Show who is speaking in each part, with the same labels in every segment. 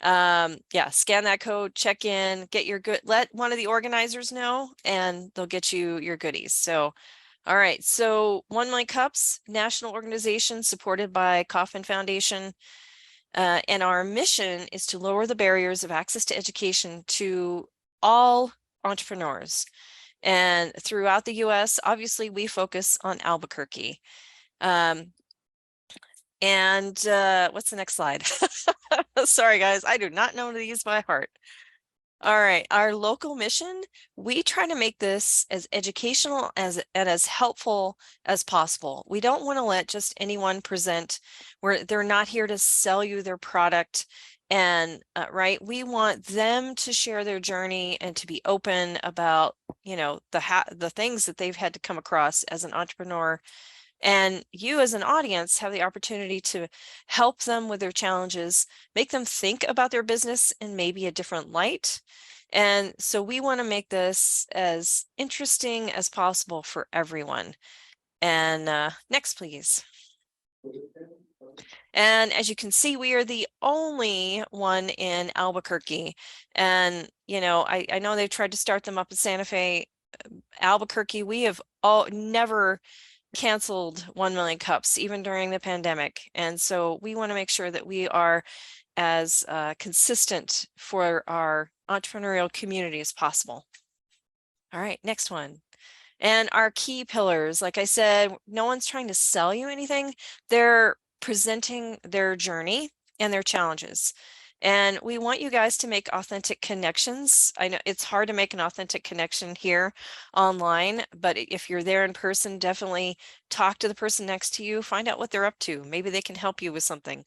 Speaker 1: Yeah, scan that code, check in, get your let one of the organizers know, and they'll get you your goodies. So, all right. So 1 Million Cups, national organization supported by Kauffman Foundation. And our mission is to lower the barriers of access to education to all entrepreneurs. And throughout the US, obviously, we focus on Albuquerque. What's the next slide? Sorry, guys, I do not know these by heart. All right, our local mission, we try to make this as educational and as helpful as possible. We don't want to let just anyone present where they're not here to sell you their product. And right, we want them to share their journey and to be open about, the things that they've had to come across as an entrepreneur. And you as an audience have the opportunity to help them with their challenges, make them think about their business in maybe a different light. And so we want to make this as interesting as possible for everyone. And next, please. And as you can see, we are the only one in Albuquerque. And, I know they've tried to start them up in Santa Fe. Albuquerque, we have never canceled 1 Million Cups, even during the pandemic. And so we want to make sure that we are as consistent for our entrepreneurial community as possible. All right, next one. And our key pillars, like I said, no one's trying to sell you anything. They're presenting their journey and their challenges. And we want you guys to make authentic connections. I know it's hard to make an authentic connection here online, but if you're there in person, definitely talk to the person next to you, find out what they're up to. Maybe they can help you with something.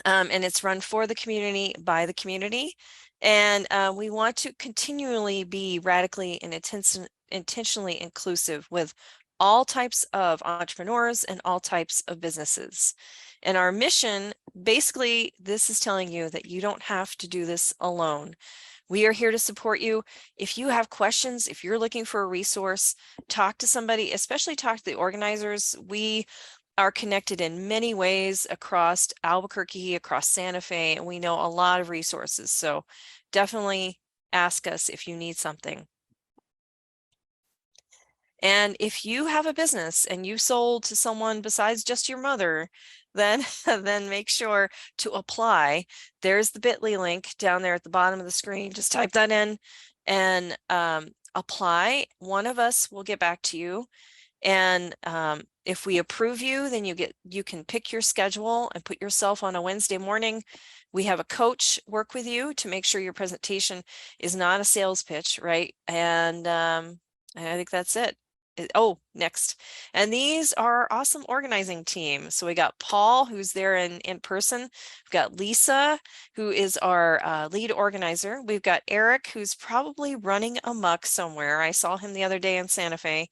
Speaker 1: And it's run for the community, by the community. And we want to continually be radically and intentionally inclusive with all types of entrepreneurs and all types of businesses. And our mission, basically, this is telling you that you don't have to do this alone. We are here to support you. If you have questions, if you're looking for a resource, talk to somebody, especially talk to the organizers. We are connected in many ways across Albuquerque, across Santa Fe, and we know a lot of resources. So definitely ask us if you need something. And if you have a business and you sold to someone besides just your mother, then make sure to apply. There's the bit.ly link down there at the bottom of the screen. Just type that in and apply. One of us will get back to you. And if we approve you, then you can pick your schedule and put yourself on a Wednesday morning. We have a coach work with you to make sure your presentation is not a sales pitch, right? And I think that's it. Oh, next. And these are our awesome organizing team. So we got Paul, who's there in person. We've got Lisa, who is our lead organizer. We've got Eric, who's probably running amok somewhere. I saw him the other day in Santa Fe.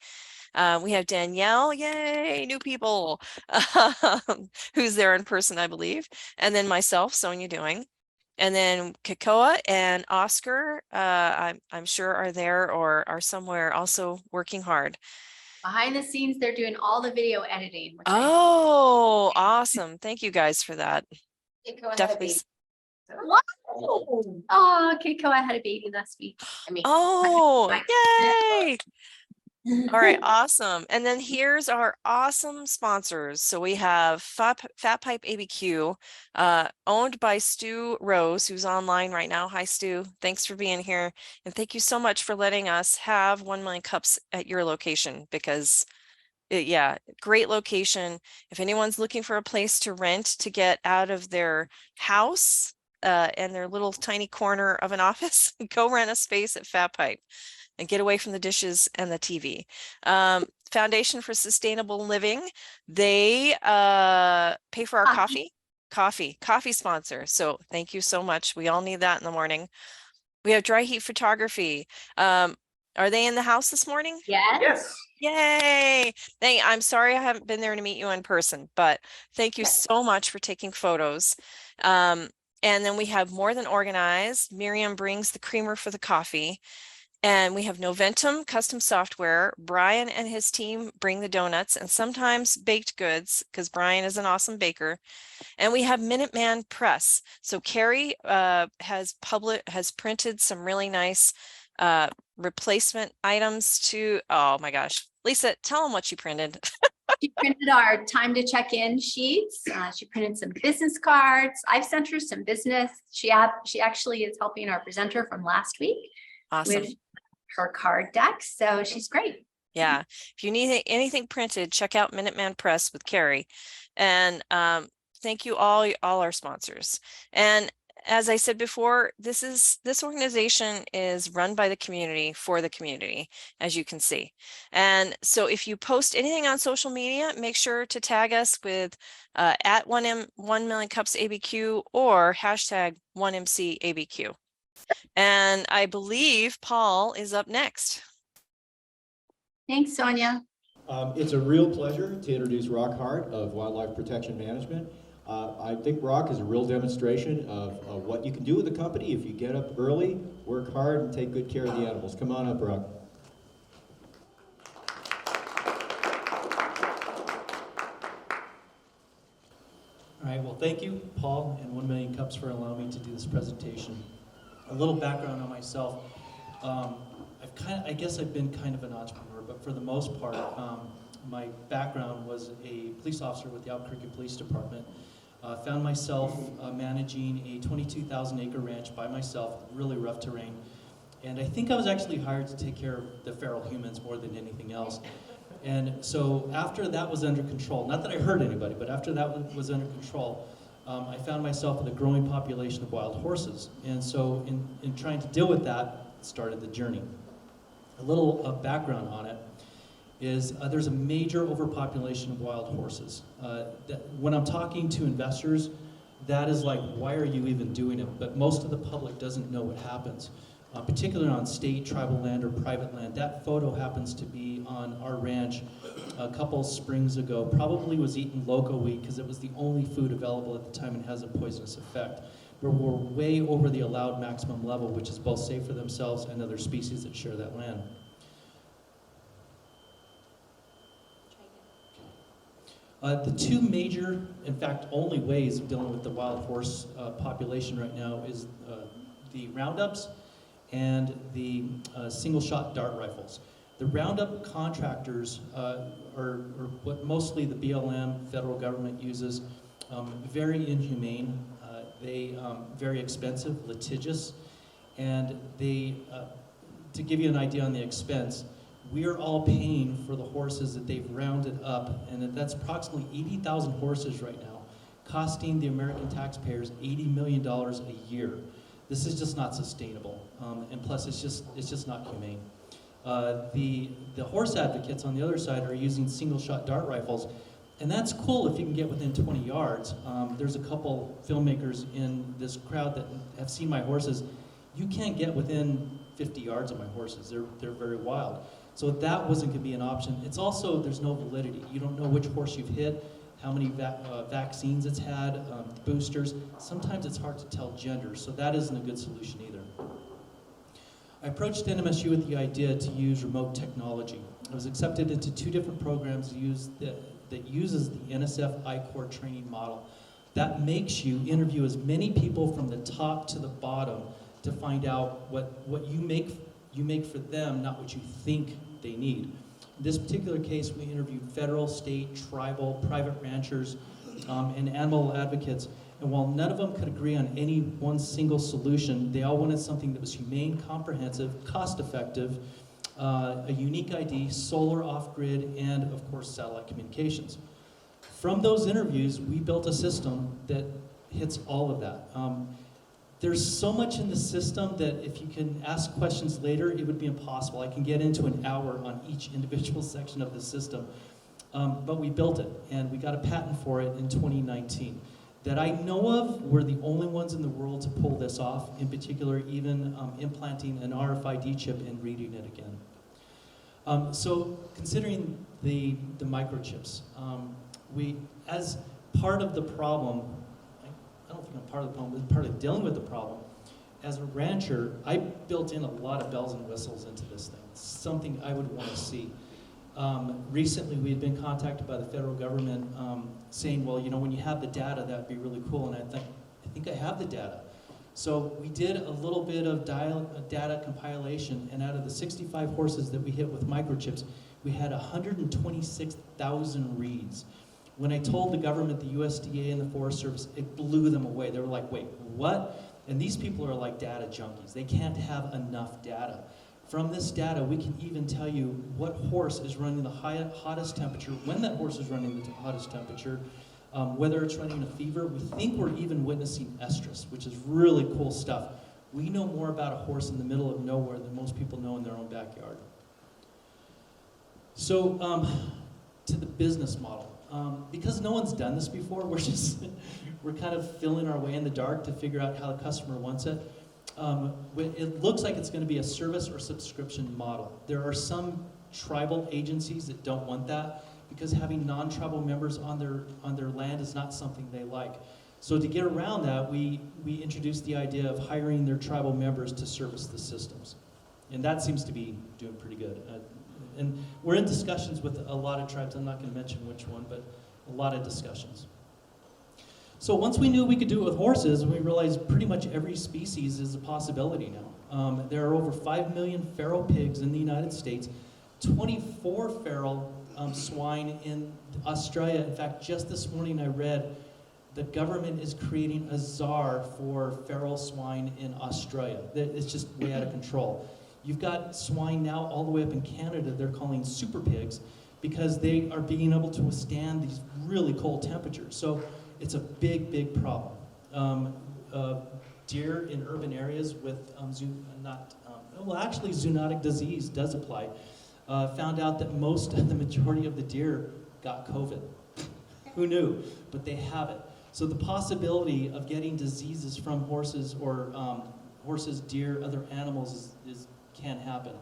Speaker 1: We have Danielle, yay, new people, who's there in person, I believe. And then myself, Sonia Doing. And then Kakoa and Oscar, I'm sure are there or are somewhere also working hard.
Speaker 2: Behind the scenes, they're doing all the video editing.
Speaker 1: Oh, awesome. Thank you guys for that.
Speaker 2: Definitely. Wow. Oh, Keiko, I had a baby last week.
Speaker 1: Oh, yay. All right, awesome. And then here's our awesome sponsors. So we have Fatpipe ABQ, owned by Stu Rose, who's online right now. Hi, Stu. Thanks for being here. And thank you so much for letting us have 1 Million Cups at your location because, yeah, great location. If anyone's looking for a place to rent to get out of their house and their little tiny corner of an office, go rent a space at Fatpipe and get away from the dishes and the TV. Foundation for Sustainable Living, they pay for our coffee sponsor. So thank you so much. We all need that in the morning. We have Dry Heat Photography. Are they in the house this morning?
Speaker 2: Yes.
Speaker 1: Yay. I'm sorry I haven't been there to meet you in person, but thank you so much for taking photos. And then we have More Than Organized. Miriam brings the creamer for the coffee. And we have Noventum Custom Software. Brian and his team bring the donuts and sometimes baked goods because Brian is an awesome baker. And we have Minuteman Press. So Carrie has printed some really nice replacement items to, oh my gosh. Lisa, tell them what you printed.
Speaker 2: She printed our time to check in sheets. She printed some business cards. I've sent her some business. She actually is helping our presenter from last week
Speaker 1: Awesome.
Speaker 2: with her card deck. So she's great.
Speaker 1: Yeah. If you need anything printed, check out Minuteman Press with Carrie. And thank you all our sponsors. And as I said before, this organization is run by the community for the community, as you can see. And so if you post anything on social media, make sure to tag us with at 1 million cups ABQ or hashtag 1MC ABQ. And I believe Paul is up next.
Speaker 2: Thanks, Sonia.
Speaker 3: It's a real pleasure to introduce Rock Hart of Wildlife Protection Management. I think Rock is a real demonstration of what you can do with a company if you get up early, work hard, and take good care of the animals. Come on up, Rock.
Speaker 4: All right, well, thank you, Paul and 1 Million Cups, for allowing me to do this presentation. A little background on myself. I guess I've been kind of an entrepreneur, but for the most part, my background was a police officer with the Albuquerque Police Department. Found myself managing a 22,000 acre ranch by myself, really rough terrain. And I think I was actually hired to take care of the feral humans more than anything else. And so after that was under control, not that I hurt anybody, but after that was under control, I found myself with a growing population of wild horses. And so in trying to deal with that, started the journey. A little background on it is there's a major overpopulation of wild horses. When I'm talking to investors, that is like, why are you even doing it? But most of the public doesn't know what happens, particularly on state, tribal land, or private land. That photo happens to be on our ranch a couple springs ago. Probably was eaten loco wheat because it was the only food available at the time and has a poisonous effect. But we're way over the allowed maximum level, which is both safe for themselves and other species that share that land. The two major, in fact, only ways of dealing with the wild horse population right now is the roundups and the single-shot dart rifles. The roundup contractors are what mostly the BLM, federal government uses, very inhumane, very expensive, litigious, and they, to give you an idea on the expense, we are all paying for the horses that they've rounded up, and that's approximately 80,000 horses right now, costing the American taxpayers $80 million a year. This is just not sustainable, and plus it's just not humane. The horse advocates on the other side are using single-shot dart rifles, and that's cool if you can get within 20 yards. There's a couple filmmakers in this crowd that have seen my horses. You can't get within 50 yards of my horses. They're very wild. So that wasn't going to be an option. It's also, there's no validity. You don't know which horse you've hit, how many vaccines it's had, boosters. Sometimes it's hard to tell gender, so that isn't a good solution either. I approached NMSU with the idea to use remote technology. I was accepted into 2 different programs that uses the NSF I-Core training model. That makes you interview as many people from the top to the bottom to find out what you make for them, not what you think they need. In this particular case, we interviewed federal, state, tribal, private ranchers, and animal advocates. And while none of them could agree on any one single solution, they all wanted something that was humane, comprehensive, cost-effective, a unique ID, solar off-grid, and of course satellite communications. From those interviews, we built a system that hits all of that. There's so much in the system that if you can ask questions later, it would be impossible. I can get into an hour on each individual section of the system. But we built it, and we got a patent for it in 2019. That I know of, we're the only ones in the world to pull this off, in particular even implanting an RFID chip and reading it again. So considering the microchips, we, as part of the problem, I don't think I'm part of the problem, but part of dealing with the problem, as a rancher, I built in a lot of bells and whistles into this thing. It's something I would want to see. Recently, we had been contacted by the federal government saying, well, you know, when you have the data, that'd be really cool. And I think I have the data. So we did a little bit of data compilation, and out of the 65 horses that we hit with microchips, we had 126,000 reads. When I told the government, the USDA and the Forest Service, it blew them away. They were like, wait, what? And these people are like data junkies. They can't have enough data. From this data, we can even tell you what horse is running the hottest temperature, when that horse is running the hottest temperature, whether it's running a fever. We think we're even witnessing estrus, which is really cool stuff. We know more about a horse in the middle of nowhere than most people know in their own backyard. So, to the business model. Because no one's done this before, we're kind of feeling our way in the dark to figure out how the customer wants it. It looks like it's going to be a service or subscription model. There are some tribal agencies that don't want that because having non-tribal members on their land is not something they like. So to get around that, we introduced the idea of hiring their tribal members to service the systems. And that seems to be doing pretty good. And we're in discussions with a lot of tribes. I'm not going to mention which one, but a lot of discussions. So once we knew we could do it with horses, we realized pretty much every species is a possibility now. There are over 5 million feral pigs in the United States, 24 feral swine in Australia. In fact, just this morning I read the government is creating a czar for feral swine in Australia. It's just way out of control. You've got swine now all the way up in Canada they're calling super pigs because they are being able to withstand these really cold temperatures. So it's a big, big problem. Deer in urban areas with zoonotic disease does apply. Found out that the majority of the deer got COVID. Who knew? But they have it. So the possibility of getting diseases from horses or horses, deer, other animals can happen.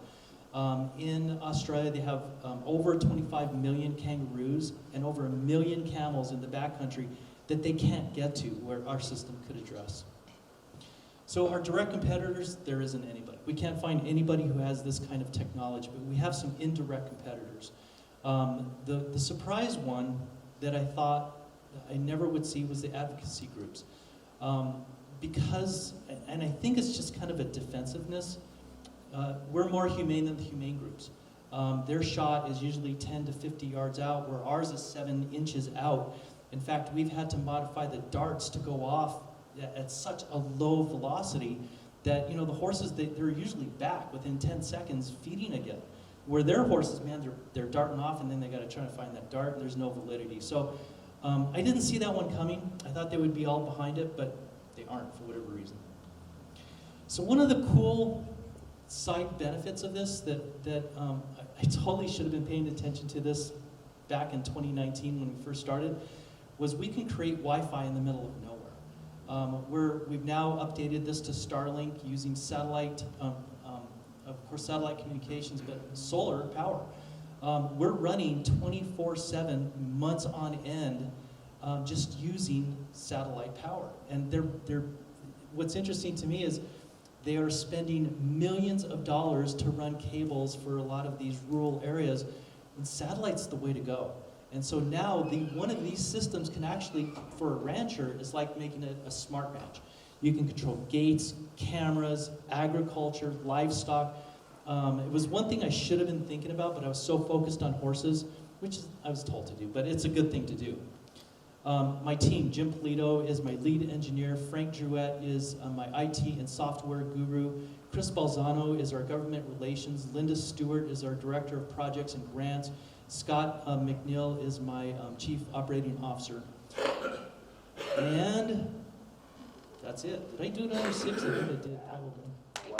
Speaker 4: In Australia, they have over 25 million kangaroos and over 1 million camels in the backcountry that they can't get to where our system could address. So our direct competitors, there isn't anybody. We can't find anybody who has this kind of technology, but we have some indirect competitors. The surprise one that I thought I never would see was the advocacy groups. Because, and I think it's just kind of a defensiveness, we're more humane than the humane groups. Their shot is usually 10 to 50 yards out, where ours is 7 inches out. In fact, we've had to modify the darts to go off at such a low velocity that, you know, the horses, they're usually back within 10 seconds feeding again. Where their horses, man, they're darting off and then they got to try to find that dart and there's no validity. So I didn't see that one coming. I thought they would be all behind it, but they aren't for whatever reason. So one of the cool side benefits of this that I totally should have been paying attention to this back in 2019 when we first started, was we can create Wi-Fi in the middle of nowhere. We've now updated this to Starlink using satellite, of course satellite communications, but solar power. We're running 24/7 months on end just using satellite power. And what's interesting to me is they are spending millions of dollars to run cables for a lot of these rural areas, and satellite's the way to go. And so now one of these systems can actually, for a rancher, is like making a smart ranch. You can control gates, cameras, agriculture, livestock. It was one thing I should have been thinking about, but I was so focused on horses, which I was told to do, but it's a good thing to do. My team, Jim Polito is my lead engineer, Frank Drouet is my IT and software guru, Chris Balzano is our government relations, Linda Stewart is our director of projects and grants, Scott McNeil is my chief operating officer. And that's it. Did I do another 6? I think I did, probably.
Speaker 3: Wow.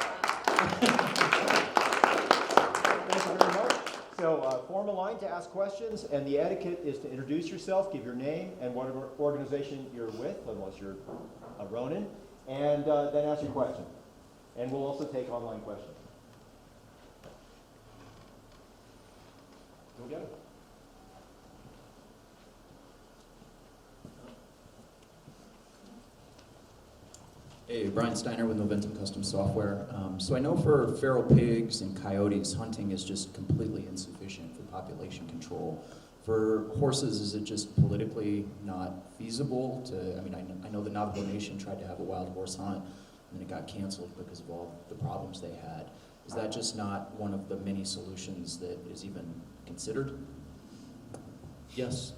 Speaker 3: Thank you very much. So form a line to ask questions, and the etiquette is to introduce yourself, give your name and what organization you're with, unless you're a Ronin, and then ask your question. And we'll also take online questions. Go get it.
Speaker 5: Hey, Brian Steiner with Noventum Custom Software. So I know for feral pigs and coyotes, hunting is just completely insufficient for population control. For horses, is it just politically not feasible to, I mean, I know the Navajo Nation tried to have a wild horse hunt, and then it got canceled because of all the problems they had. Is that just not one of the many solutions that is even considered?
Speaker 4: Yes.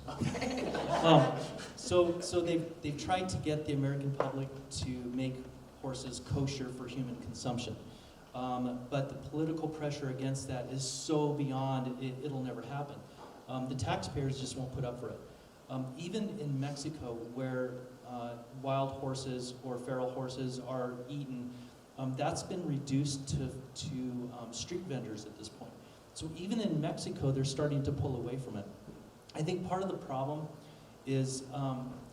Speaker 4: So they've tried to get the American public to make horses kosher for human consumption. But the political pressure against that is so beyond, it'll never happen. The taxpayers just won't put up for it. Even in Mexico, where wild horses or feral horses are eaten, that's been reduced to street vendors at this point. So even in Mexico, they're starting to pull away from it. I think part of the problem is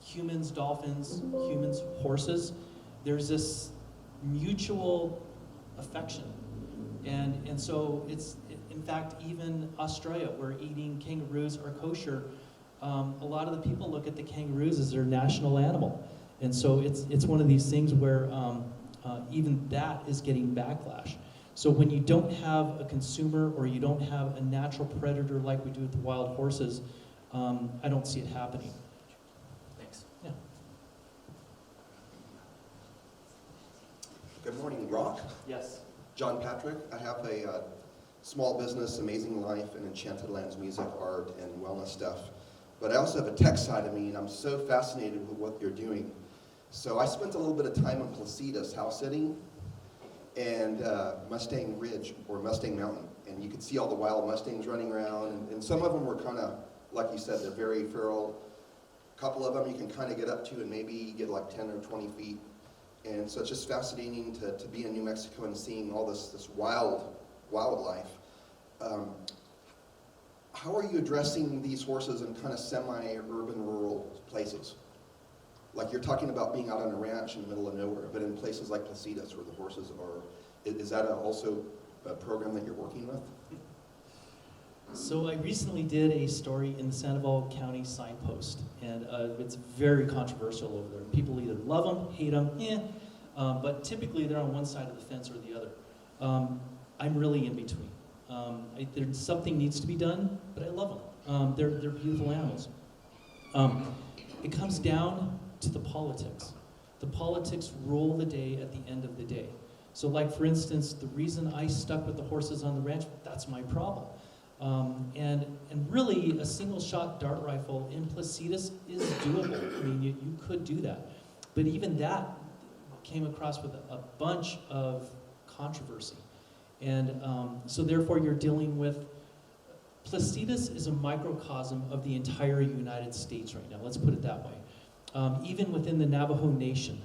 Speaker 4: humans, dolphins, humans, horses. There's this mutual affection. And so it's, in fact, even Australia, where eating kangaroos are kosher, a lot of the people look at the kangaroos as their national animal. And so it's one of these things where even that is getting backlash. So when you don't have a consumer or you don't have a natural predator like we do with the wild horses, I don't see it happening.
Speaker 5: Thanks.
Speaker 4: Yeah.
Speaker 6: Good morning, Rock.
Speaker 4: Yes.
Speaker 6: John Patrick. I have a small business, Amazing Life, and Enchanted Lands music, art, and wellness stuff. But I also have a tech side of me, and I'm so fascinated with what you're doing. So I spent a little bit of time in Placitas house sitting and Mustang Ridge, or Mustang Mountain. And you could see all the wild Mustangs running around, and some of them were kind of, like you said, they're very feral. A couple of them you can kind of get up to and maybe get like 10 or 20 feet. And so it's just fascinating to be in New Mexico and seeing all this wildlife. How are you addressing these horses in kind of semi-urban rural places? Like you're talking about being out on a ranch in the middle of nowhere, but in places like Placitas where the horses are, is that also a program that you're working with?
Speaker 4: So I recently did a story in the Sandoval County Signpost, and it's very controversial over there. People either love them, hate them, but typically they're on one side of the fence or the other. I'm really in between. There's something needs to be done, but I love them. They're beautiful animals. It comes down to the politics. The politics rule the day at the end of the day. So like, for instance, the reason I stuck with the horses on the ranch, that's my problem. And really, a single-shot dart rifle in Placitas is doable. I mean, you could do that. But even that came across with a bunch of controversy. And so therefore, you're dealing with, Placitas is a microcosm of the entire United States right now. Let's put it that way. Even within the Navajo Nation,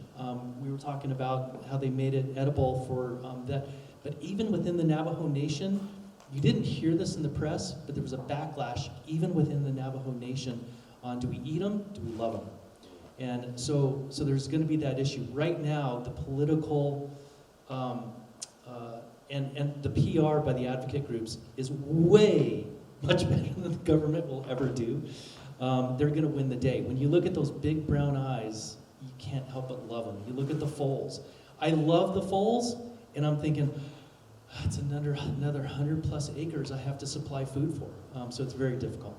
Speaker 4: we were talking about how they made it edible for that. But even within the Navajo Nation, you didn't hear this in the press, but there was a backlash even within the Navajo Nation on, do we eat them, do we love them? And so there's going to be that issue. Right now, the political and the PR by the advocate groups is way much better than the government will ever do. They're going to win the day. When you look at those big brown eyes, you can't help but love them. You look at the foals. I love the foals, and I'm thinking, it's another 100+ acres I have to supply food for. So it's very difficult.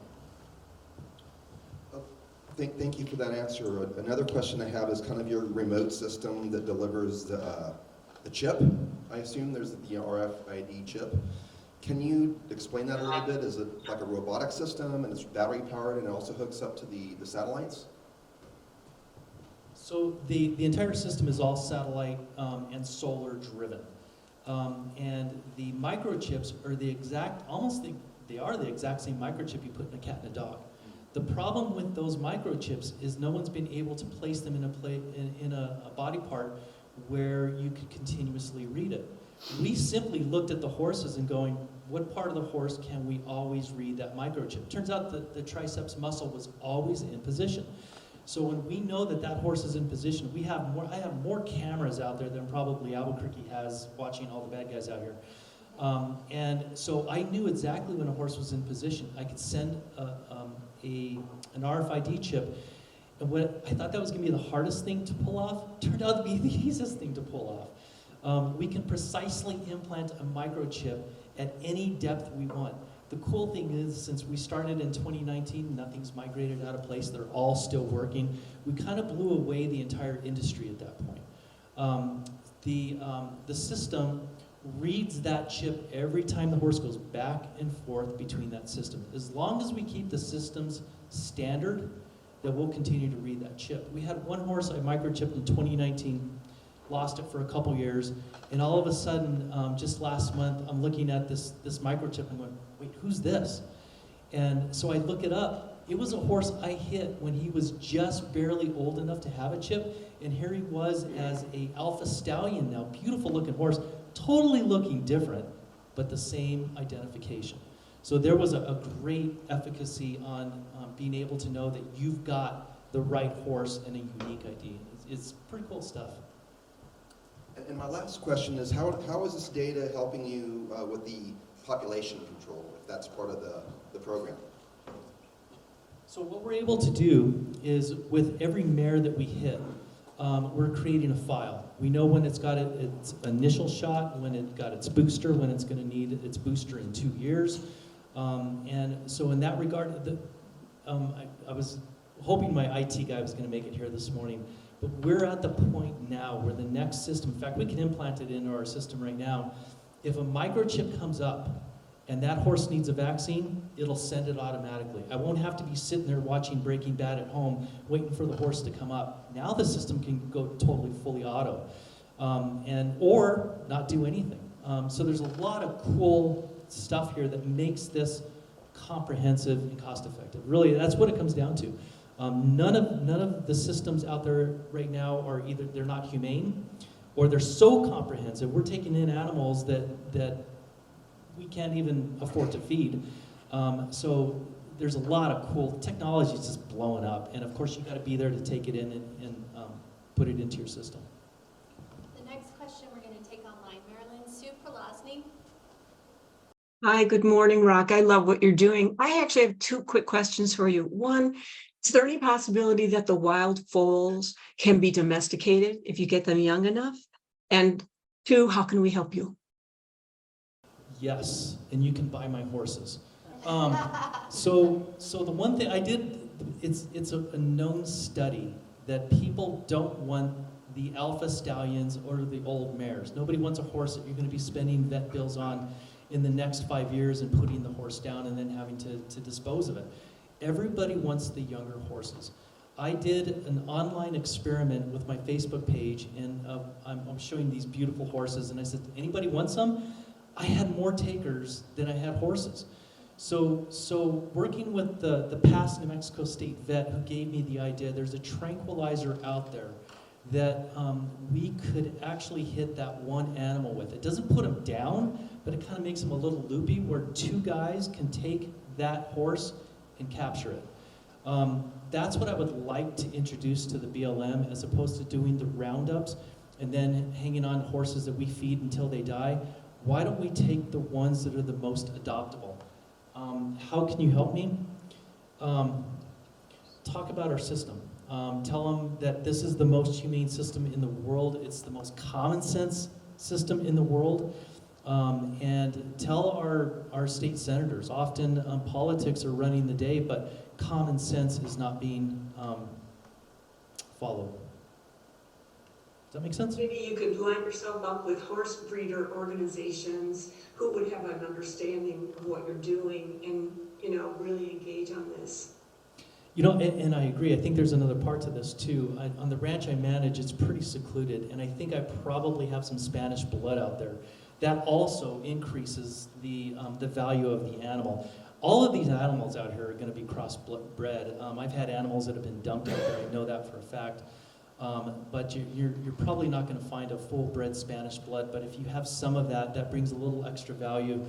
Speaker 6: Thank you for that answer. Another question I have is kind of your remote system that delivers the chip. I assume there's the RFID chip. Can you explain that a little bit? Is it like a robotic system and it's battery powered and it also hooks up to the satellites?
Speaker 4: So the entire system is all satellite and solar driven. And the microchips are the exact, they are the exact same microchip you put in a cat and a dog. The problem with those microchips is no one's been able to place them in a body part where you could continuously read it. We simply looked at the horses and going, what part of the horse can we always read that microchip? Turns out that the triceps muscle was always in position. So when we know that that horse is in position, I have more cameras out there than probably Albuquerque has watching all the bad guys out here. And so I knew exactly when a horse was in position. I could send an RFID chip, And what I thought that was going to be the hardest thing to pull off turned out to be the easiest thing to pull off. We can precisely implant a microchip at any depth we want. The cool thing is, since we started in 2019, nothing's migrated out of place. They're all still working. We kind of blew away the entire industry at that point. The system reads that chip every time the horse goes back and forth between that system. As long as we keep the systems standard, that we'll continue to read that chip. We had one horse I microchipped in 2019, lost it for a couple years, and all of a sudden, just last month, I'm looking at this microchip and going, wait, who's this? And so I look it up. It was a horse I hit when he was just barely old enough to have a chip, and here he was as a alpha stallion now, beautiful looking horse, totally looking different, but the same identification. So there was a great efficacy on being able to know that you've got the right horse and a unique ID. It's pretty cool stuff.
Speaker 6: And my last question is, how is this data helping you with the population control, if that's part of the program?
Speaker 4: So what we're able to do is, with every mare that we hit, we're creating a file. We know when it's got its initial shot, when it got its booster, when it's going to need its booster in 2 years. And so in that regard, I was hoping my IT guy was going to make it here this morning, but we're at the point now where the next system, in fact, we can implant it into our system right now. If a microchip comes up and that horse needs a vaccine, it'll send it automatically. I won't have to be sitting there watching Breaking Bad at home, waiting for the horse to come up. Now the system can go totally fully auto, or not do anything. So there's a lot of cool stuff here that makes this comprehensive and cost-effective. Really, that's what it comes down to. None of the systems out there right now are either they're not humane, or they're so comprehensive. We're taking in animals that we can't even afford to feed. So there's a lot of cool technology is just blowing up, and of course you got to be there to take it in and put it into your system.
Speaker 7: The next question we're going to take online, Marilyn Sue Prolosny.
Speaker 8: Hi, good morning, Rock. I love what you're doing. I actually have 2 quick questions for you. One, is there any possibility that the wild foals can be domesticated if you get them young enough? And 2, how can we help you?
Speaker 4: Yes, and you can buy my horses. So the one thing I did, it's a known study that people don't want the alpha stallions or the old mares. Nobody wants a horse that you're going to be spending vet bills on in the next 5 years and putting the horse down and then having to dispose of it. Everybody wants the younger horses. I did an online experiment with my Facebook page, and I'm showing these beautiful horses, and I said, anybody want some? I had more takers than I had horses. So working with the past New Mexico State vet who gave me the idea, there's a tranquilizer out there that we could actually hit that one animal with. It doesn't put them down, but it kind of makes them a little loopy, where 2 guys can take that horse and capture it. That's what I would like to introduce to the BLM, as opposed to doing the roundups and then hanging on horses that we feed until they die. Why don't we take the ones that are the most adoptable? How can you help me? Talk about our system. Tell them that this is the most humane system in the world. It's the most common sense system in the world. And tell our state senators, often politics are running the day, but common sense is not being followed. Does that make sense?
Speaker 8: Maybe you could line yourself up with horse breeder organizations who would have an understanding of what you're doing and, really engage on this.
Speaker 4: And I agree. I think there's another part to this too. On the ranch I manage, it's pretty secluded, and I think I probably have some Spanish blood out there. That also increases the value of the animal. All of these animals out here are going to be crossbred. I've had animals that have been dumped out there. I know that for a fact. But you're probably not going to find a full-bred Spanish blood. But if you have some of that, that brings a little extra value.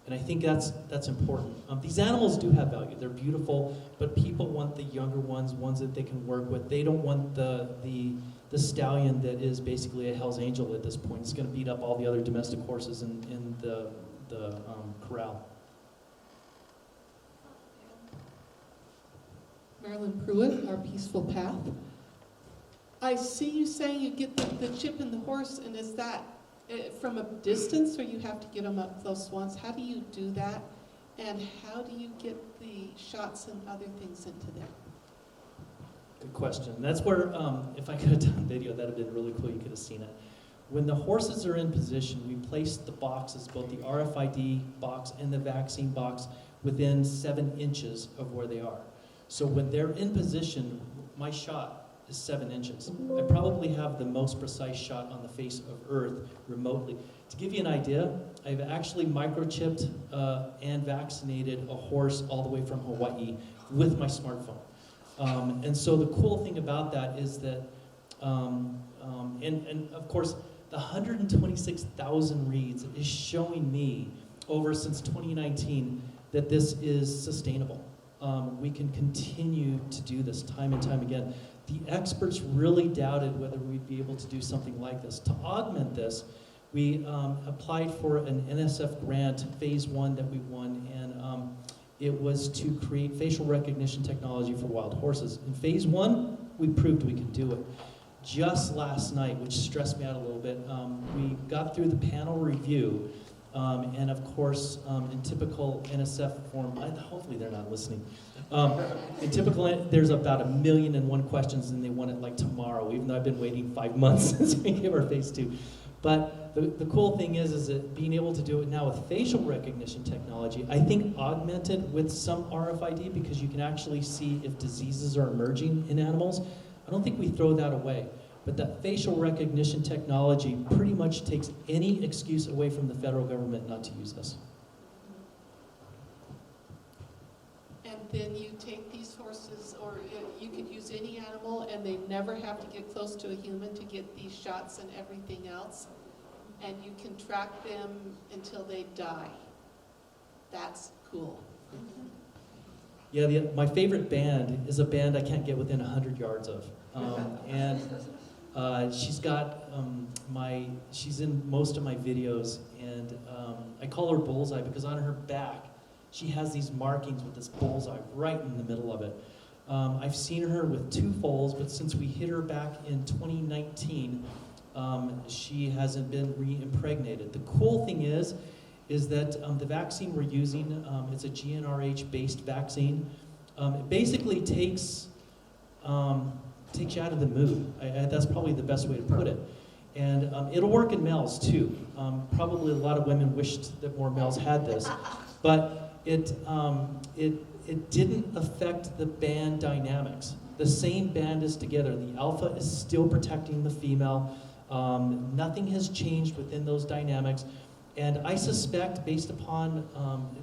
Speaker 4: And I think that's important. These animals do have value. They're beautiful, but people want the younger ones that they can work with. They don't want the stallion that is basically a Hell's Angel at this point. It's going to beat up all the other domestic horses in the corral.
Speaker 9: Marilyn Pruitt, Our Peaceful Path. I see you saying you get the chip in the horse, and is that from a distance, or you have to get them up close once? How do you do that? And how do you get the shots and other things into them?
Speaker 4: Good question. That's where, if I could have done video, that would have been really cool. You could have seen it. When the horses are in position, we place the boxes, both the RFID box and the vaccine box, within 7 inches of where they are. So when they're in position, my shot is 7 inches. I probably have the most precise shot on the face of Earth remotely. To give you an idea, I've actually microchipped and vaccinated a horse all the way from Hawaii with my smartphone. And so the cool thing about that is that, and of course, the 126,000 reads is showing me over since 2019 that this is sustainable. We can continue to do this time and time again. The experts really doubted whether we'd be able to do something like this. To augment this, we applied for an NSF grant, phase 1 that we won, and it was to create facial recognition technology for wild horses. In phase 1, we proved we could do it. Just last night, which stressed me out a little bit, we got through the panel review, and of course, in typical NSF form, hopefully they're not listening. In typical, there's about 1,000,001 questions, and they want it like tomorrow, even though I've been waiting 5 months since we gave our phase 2. But the cool thing is that being able to do it now with facial recognition technology, I think augmented with some RFID, because you can actually see if diseases are emerging in animals. I don't think we throw that away. But that facial recognition technology pretty much takes any excuse away from the federal government not to use this.
Speaker 9: And then you take these horses, or you could use any animal, and they never have to get close to a human to get these shots and everything else. And you can track them until they die. That's cool.
Speaker 4: Yeah, my favorite band is a band I can't get within 100 yards of. She's got she's in most of my videos, and I call her Bullseye because on her back, she has these markings with this bullseye right in the middle of it. I've seen her with 2 foals, but since we hit her back in 2019, she hasn't been re-impregnated. The cool thing is that the vaccine we're using, it's a GnRH-based vaccine. It basically takes you out of the mood. That's probably the best way to put it. And it'll work in males too. Probably a lot of women wished that more males had this, but it didn't affect the band dynamics. The same band is together. The alpha is still protecting the female. Nothing has changed within those dynamics. And I suspect, based upon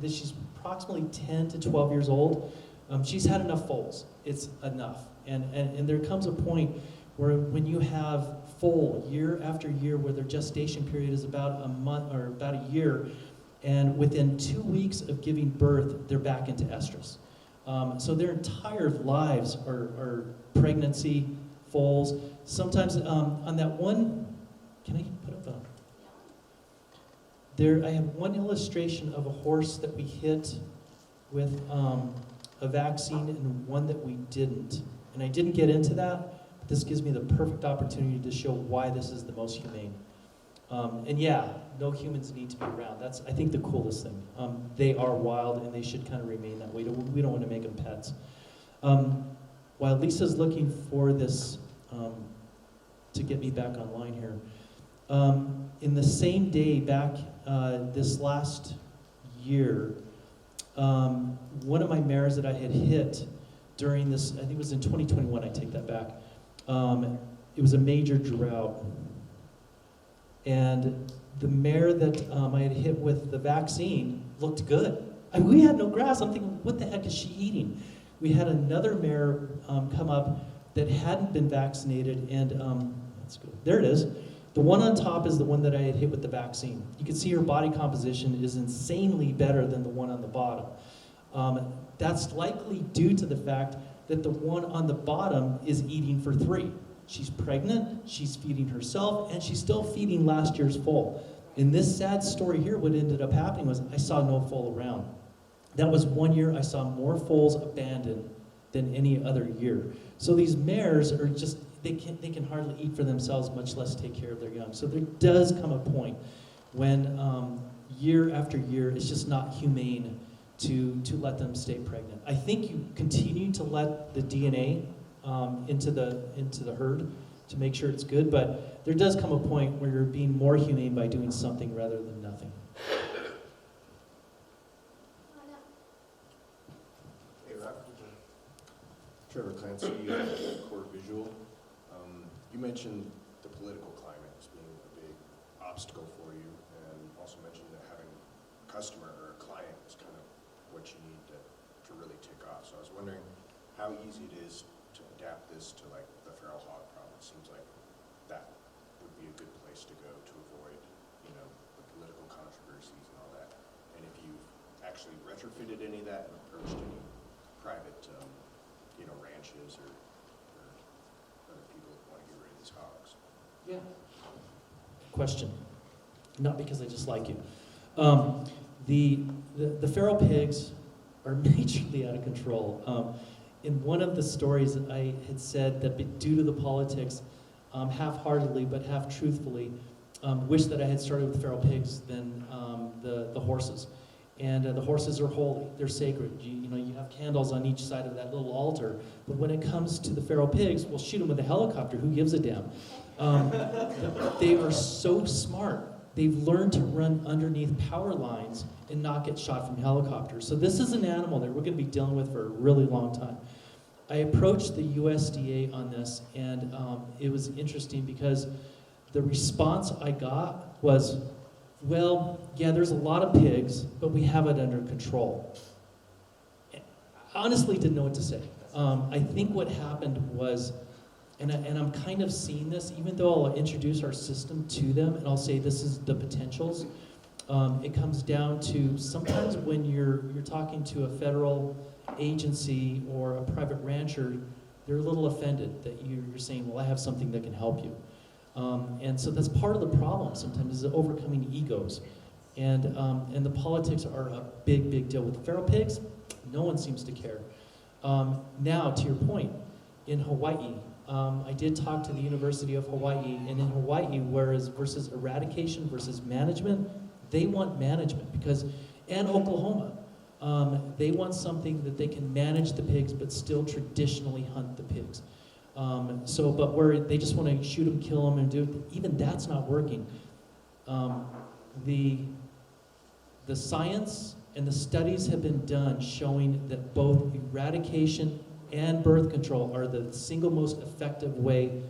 Speaker 4: that she's approximately 10 to 12 years old, she's had enough foals. It's enough. And there comes a point where when you have foal year after year, where their gestation period is about a month or about a year, and within 2 weeks of giving birth, they're back into estrus. So their entire lives are pregnancy, foals. Sometimes on that one, can I put up a... I have one illustration of a horse that we hit with a vaccine and one that we didn't. And I didn't get into that, but this gives me the perfect opportunity to show why this is the most humane. And yeah, no humans need to be around. That's, I think, the coolest thing. They are wild, and they should kind of remain that way. We don't want to make them pets. While Lisa's looking for this to get me back online here, in the same day back this last year, one of my mares that I had hit during this, I think it was in 2021, I take that back, it was a major drought. And the mare that I had hit with the vaccine looked good. I mean, we had no grass. I'm thinking, what the heck is she eating? We had another mare come up that hadn't been vaccinated, and let's go. There it is. The one on top is the one that I had hit with the vaccine. You can see her body composition is insanely better than the one on the bottom. That's likely due to the fact that the one on the bottom is eating for 3. She's pregnant, she's feeding herself, and she's still feeding last year's foal. In this sad story here, what ended up happening was I saw no foal around. That was 1 year I saw more foals abandoned than any other year. So these mares are just, they can hardly eat for themselves, much less take care of their young. So there does come a point when year after year, it's just not humane to let them stay pregnant. I think you continue to let the DNA into the herd to make sure it's good, but there does come a point where you're being more humane by doing something rather than nothing.
Speaker 10: Hey, Rock. Trevor Clancy, Core Visual. You mentioned the political climate as being a big obstacle for you, and also mentioned that having a customer or a client is kind of what you need to really tick off. So I was wondering how easy it is to adapt this to like the feral hog problem. It seems like that would be a good place to go to avoid, you know, the political controversies and all that. And if you've actually retrofitted any of that and approached any private, you know, ranches or other people that want to get rid of these hogs.
Speaker 4: Yeah. Question. Not because I just like you. The feral pigs are majorly out of control. In one of the stories, I had said that due to the politics, half-heartedly but half-truthfully, wish that I had started with feral pigs than the horses. And the horses are holy, they're sacred. You know, you have candles on each side of that little altar. But when it comes to the feral pigs, we'll shoot them with a helicopter, who gives a damn? They are so smart. They've learned to run underneath power lines and not get shot from helicopters. So this is an animal that we're going to be dealing with for a really long time. I approached the USDA on this, and it was interesting because the response I got was, well, yeah, there's a lot of pigs, but we have it under control. I honestly didn't know what to say. I think what happened was, and I'm kind of seeing this, even though I'll introduce our system to them and I'll say this is the potentials, it comes down to sometimes when you're talking to a federal agency or a private rancher, they're a little offended that you're saying, well, I have something that can help you. And so that's part of the problem sometimes, is overcoming egos. And the politics are a big, big deal. With feral pigs, no one seems to care. Now, to your point, in Hawaii, I did talk to the University of Hawaii, and in Hawaii, versus eradication versus management, they want management because, and Oklahoma, they want something that they can manage the pigs but still traditionally hunt the pigs. But where they just want to shoot them, kill them, and do it, even that's not working. The science and the studies have been done showing that both eradication and birth control are the single most effective way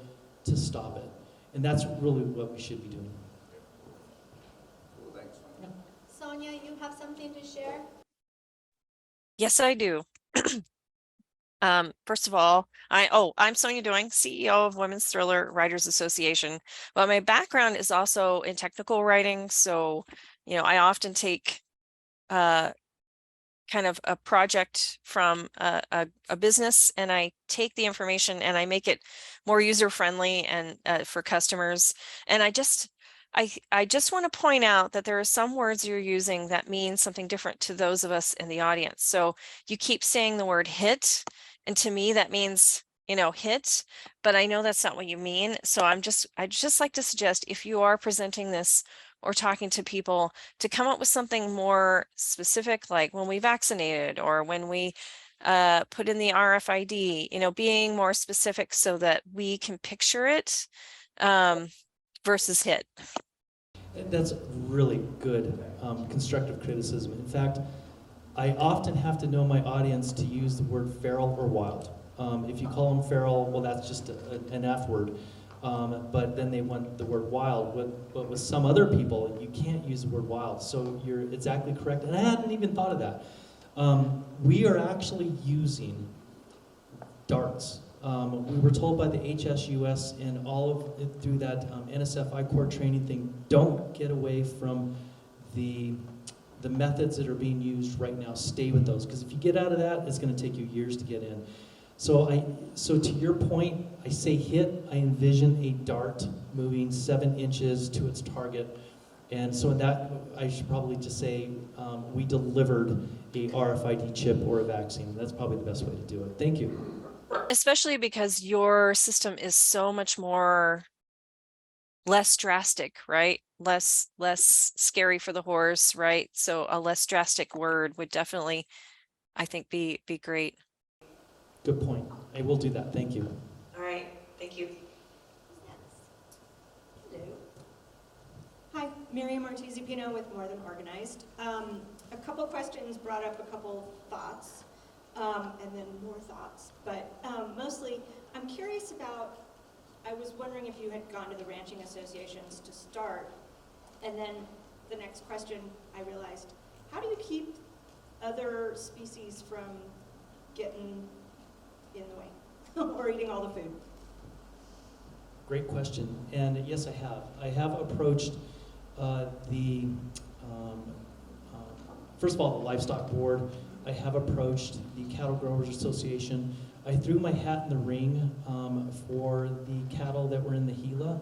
Speaker 4: to stop it. And that's really what we should be doing.
Speaker 6: Cool, thanks.
Speaker 4: Yeah.
Speaker 7: Sonia, you have something to share?
Speaker 1: Yes, I do. First of all, I'm Sonia Doing, CEO of Women's Thriller Writers Association. But my background is also in technical writing. So, you know, I often take kind of a project from a business, and I take the information and I make it more user-friendly and for customers. And I just want to point out that there are some words you're using that mean something different to those of us in the audience. So you keep saying the word hit, and to me that means, you know, hit, but I know that's not what you mean. So I'd just like to suggest, if you are presenting this or talking to people, to come up with something more specific, like when we vaccinated or when we put in the RFID, you know, being more specific so that we can picture it versus hit.
Speaker 4: That's really good constructive criticism. In fact, I often have to know my audience to use the word feral or wild. If you call them feral, well, that's just an F word. But then they want the word wild. But with some other people, you can't use the word wild. So you're exactly correct. And I hadn't even thought of that. We are actually using darts. We were told by the HSUS and all of it through that NSF I-Corps training thing, don't get away from the methods that are being used right now. Stay with those, because if you get out of that, it's going to take you years to get in. So to your point, I say hit, I envision a dart moving 7 inches to its target. And so in that, I should probably just say we delivered a RFID chip or a vaccine. That's probably the best way to do it. Thank you.
Speaker 1: Especially because your system is so much more less drastic, right? Less scary for the horse, right? So a less drastic word would definitely, I think, be great.
Speaker 4: Good point. I will do that. Thank you.
Speaker 1: All right, thank you.
Speaker 7: Hello.
Speaker 11: Hi, Miriam Ortiz-Pino with More Than Organized. A couple questions brought up a couple thoughts, and then more thoughts. But mostly, I'm curious about, I was wondering if you had gone to the ranching associations to start. And then the next question, I realized, how do you keep other species from getting in the way or eating all the food?
Speaker 4: Great question. And yes, I have. I have approached first of all, the Livestock Board. I have approached the Cattle Growers Association. I threw my hat in the ring for the cattle that were in the Gila.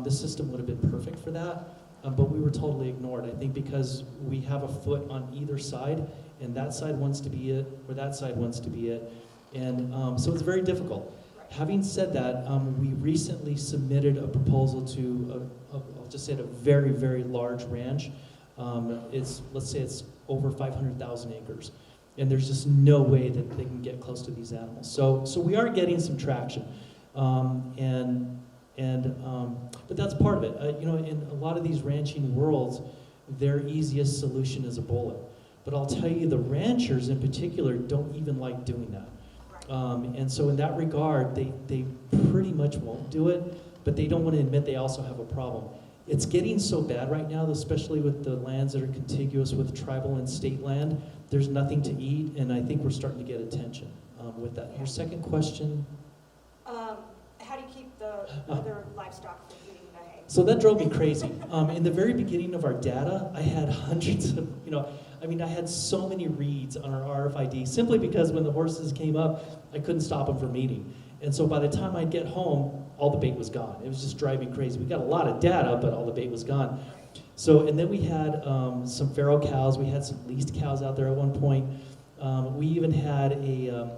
Speaker 4: This system would have been perfect for that, but we were totally ignored. I think because we have a foot on either side, and that side wants to be it, or that side wants to be it. And so it's very difficult. Having said that, we recently submitted a proposal to, I'll just say it, a very, very large ranch. Let's say it's over 500,000 acres. And there's just no way that they can get close to these animals. So we are getting some traction. But that's part of it. You know, in a lot of these ranching worlds, their easiest solution is a bullet. But I'll tell you, the ranchers in particular don't even like doing that. And so in that regard, they pretty much won't do it, but they don't want to admit they also have a problem. It's getting so bad right now, especially with the lands that are contiguous with tribal and state land. There's nothing to eat, and I think we're starting to get attention with that. Your second question?
Speaker 11: How do you keep the other livestock from eating the hay?
Speaker 4: So that drove me crazy. In the very beginning of our data, I had hundreds of, I had so many reads on our RFID simply because when the horses came up, I couldn't stop them from eating. And so by the time I'd get home, all the bait was gone. It was just driving me crazy. We got a lot of data, but all the bait was gone. So, and then we had some farrow cows. We had some leased cows out there at one point. We even had a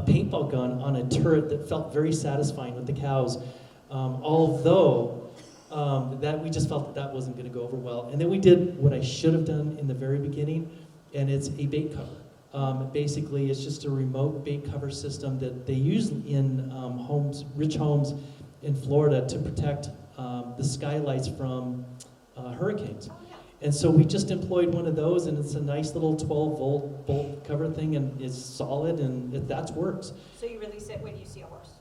Speaker 4: paintball gun on a turret that felt very satisfying with the cows, although that we just felt that wasn't going to go over well. And then we did what I should have done in the very beginning, and it's a bait cover. Basically, it's just a remote bait cover system that they use in homes, rich homes in Florida to protect the skylights from hurricanes. And so we just employed one of those, and it's a nice little 12-volt bolt cover thing, and it's solid, and that works.
Speaker 11: So you release it when you see a horse?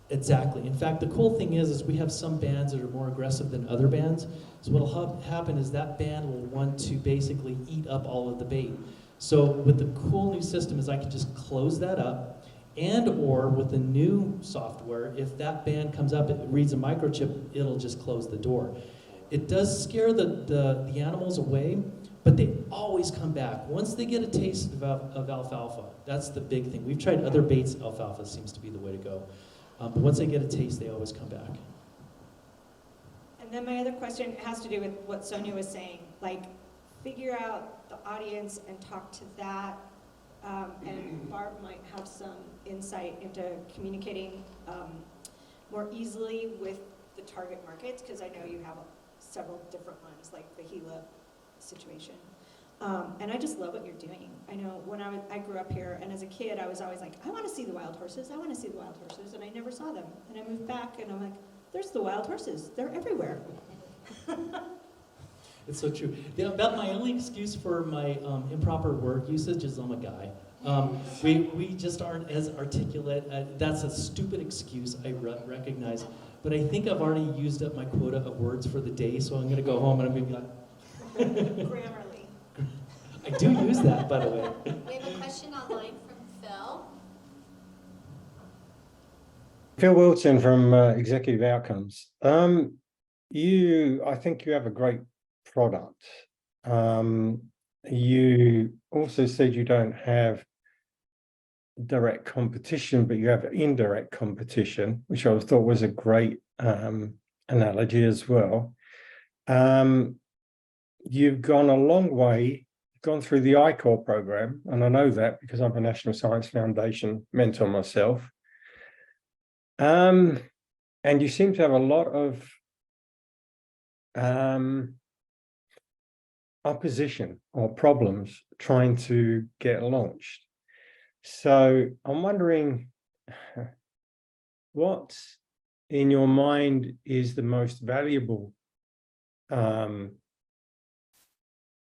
Speaker 4: Exactly. In fact, the cool thing is we have some bands that are more aggressive than other bands. So what will happen is that band will want to basically eat up all of the bait. So with the cool new system is I can just close that up, and or with the new software, if that band comes up, it reads a microchip, it'll just close the door. It does scare the animals away, but they always come back. Once they get a taste of alfalfa, that's the big thing. We've tried other baits, alfalfa seems to be the way to go. But once they get a taste, they always come back.
Speaker 11: And then my other question has to do with what Sonia was saying, like figure out the audience and talk to that. And Barb might have some insight into communicating more easily with the target markets, because I know you have several different ones, like the Gila situation. And I just love what you're doing. I know when I grew up here, and as a kid, I was always like, I want to see the wild horses, I want to see the wild horses, and I never saw them. And I moved back, and I'm like, there's the wild horses, they're everywhere.
Speaker 4: It's so true. About my only excuse for my improper word usage is I'm a guy. We just aren't as articulate. That's a stupid excuse, I recognize. But I think I've already used up my quota of words for the day, so I'm going to go home and I'm going to be like...
Speaker 11: Grammarly.
Speaker 4: I do use that, by the way.
Speaker 7: We have a question online from Phil.
Speaker 12: Phil Wilson from Executive Outcomes. I think you have a great product. You also said you don't have direct competition, but you have indirect competition, which I thought was a great analogy as well. You've gone a long way, gone through the ICOR program, and I know that because I'm a National Science Foundation mentor myself. And you seem to have a lot of opposition or problems trying to get launched. So I'm wondering what in your mind is the most valuable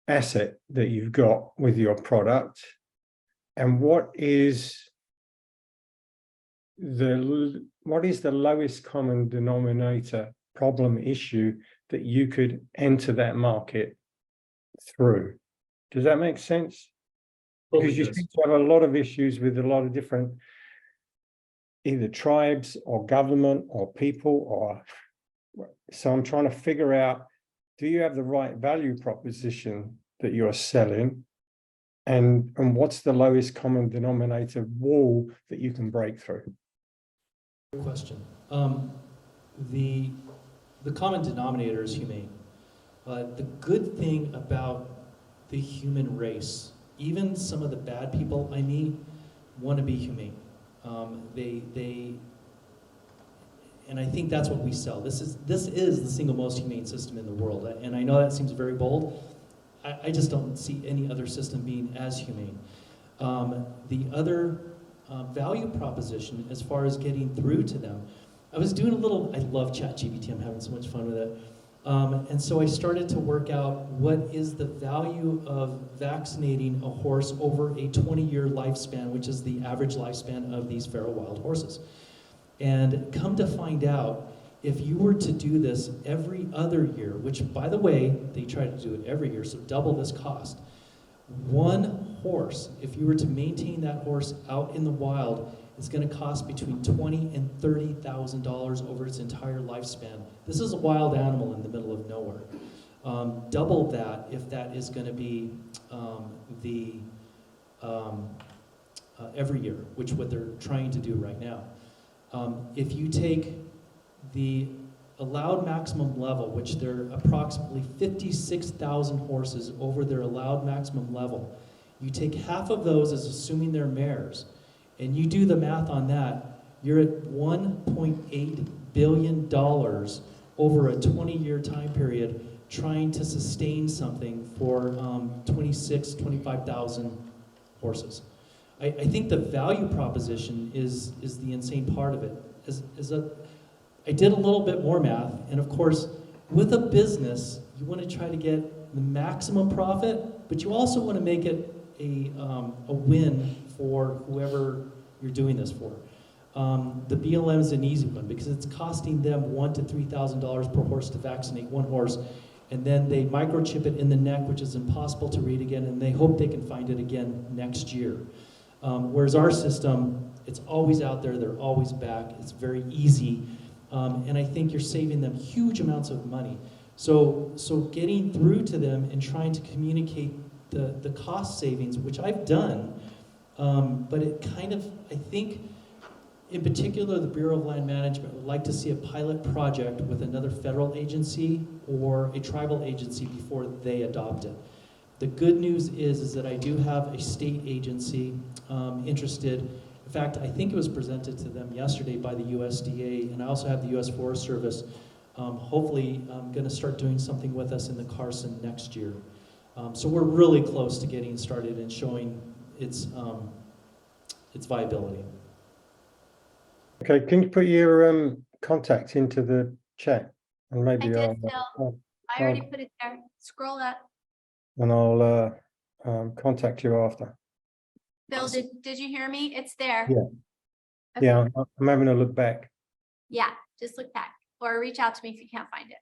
Speaker 12: asset that you've got with your product, and what is the lowest common denominator problem issue that you could enter that market through? Does that make sense? Because you seem to have a lot of issues with a lot of different either tribes or government or people, or so I'm trying to figure out, do you have the right value proposition that you're selling, and what's the lowest common denominator wall that you can break through?
Speaker 4: Good question. The common denominator is humane. The good thing about the human race, even some of the bad people I meet want to be humane. And I think that's what we sell. This is the single most humane system in the world. And I know that seems very bold. I just don't see any other system being as humane. The other value proposition, as far as getting through to them, I was doing I love ChatGPT, I'm having so much fun with it. And so I started to work out what is the value of vaccinating a horse over a 20-year lifespan, which is the average lifespan of these feral wild horses. And come to find out, if you were to do this every other year, which by the way, they try to do it every year, so double this cost. One horse, if you were to maintain that horse out in the wild, is going to cost between $20,000 and $30,000 over its entire lifespan. This is a wild animal in the middle of nowhere. Double that if that is going to be every year, which what they're trying to do right now. If you take the allowed maximum level, which there are approximately 56,000 horses over their allowed maximum level, you take half of those as assuming they're mares, and you do the math on that, you're at $1.8 billion over a 20-year time period trying to sustain something for 25,000 horses. I think the value proposition is the insane part of it. I did a little bit more math, and of course, with a business, you want to try to get the maximum profit, but you also want to make it a win for whoever you're doing this for. The BLM is an easy one because it's costing them $1,000 to $3,000 per horse to vaccinate one horse, and then they microchip it in the neck, which is impossible to read again, and they hope they can find it again next year. Whereas our system, it's always out there, they're always back, it's very easy, and I think you're saving them huge amounts of money. So getting through to them and trying to communicate the cost savings, which I've done, but it kind of, I think, in particular, the Bureau of Land Management would like to see a pilot project with another federal agency or a tribal agency before they adopt it. The good news is that I do have a state agency interested. In fact, I think it was presented to them yesterday by the USDA, and I also have the US Forest Service hopefully going to start doing something with us in the Carson next year. So we're really close to getting started and showing its viability.
Speaker 12: Okay, can you put your contact into the chat, and maybe
Speaker 2: I did, Phil. I already put it there. Scroll up.
Speaker 12: and I'll contact you after.
Speaker 2: Phil, did you hear me? It's there.
Speaker 12: Yeah.
Speaker 2: Okay.
Speaker 12: Yeah, I'm having a look back.
Speaker 2: Yeah, just look back or reach out to me if you can't find it.